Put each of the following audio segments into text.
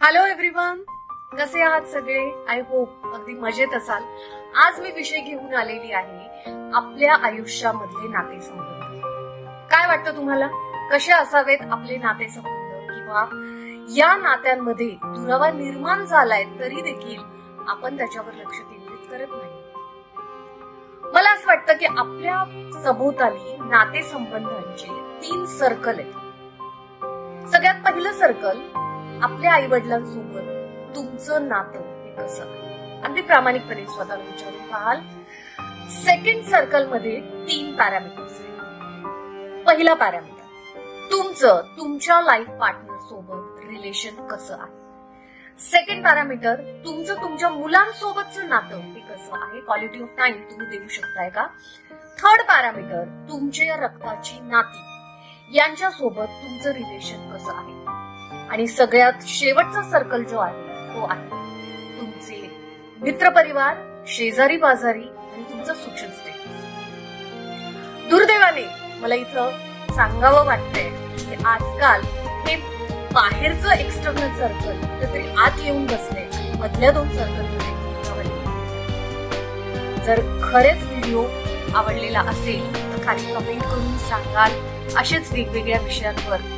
Hello everyone, कसे आहात सगळे? आय होप अगदी मजेत असाल. आज मी विषय घेऊन आलेली आहे आपल्या आयुष्यामधले नातेसंबंध. काय वाटतं तुम्हाला, कसे असावेत आपले नातेसंबंध, किंवा या नात्यांमध्ये दुरावा निर्माण झालाय तरी देखील आपण त्याच्यावर लक्ष केंद्रित करत नाही. मला असं वाटतं की आपल्या सभोवताली नातेसंबंधांचे 3 सर्कल आहेत. सगळ्यात पहिलं सर्कल, आपल्या आई वडिलांसोबत तुमचं नातं हे कसं आहे. अगदी प्रामाणिकपणे स्वतःला विचारून पाहाल. सेकंड सर्कल मध्ये 3 पॅरामीटर्स आहेत. पहिला पॅरामीटर, तुमच्या लाईफ पार्टनर सोबत रिलेशन कसं आहे. सेकंड पॅरामीटर, तुमच्या मुलांसोबतचं नातं हे कसं आहे. क्वालिटी ऑफ टाइम तुम्ही देऊ शकताय का. थर्ड पॅरामीटर, तुमच्या रक्ताची नाती यांच्यासोबत तुमचं रिलेशन कसं आहे. आणि सगळ्यात शेवटचा सर्कल जो आहे तो आहे तुमचे मित्रपरिवार, शेजारी बाजारी आणि तुमचं सोशल स्टेटस. दुर्दैवाने मला इथं सांगावं वाटतंय की आजकाल हे बाहेरचं एक्सटर्नल सर्कल कुठेतरी आत येऊन बसले आणि मधल्या 2 सर्कलमध्ये. जर खरेच व्हिडिओ आवडलेला असेल तर खाली कमेंट करून सांगाल. असेच वेगवेगळ्या विषयांवर.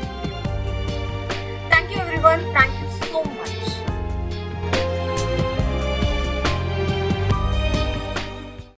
Thank you everyone. Thank you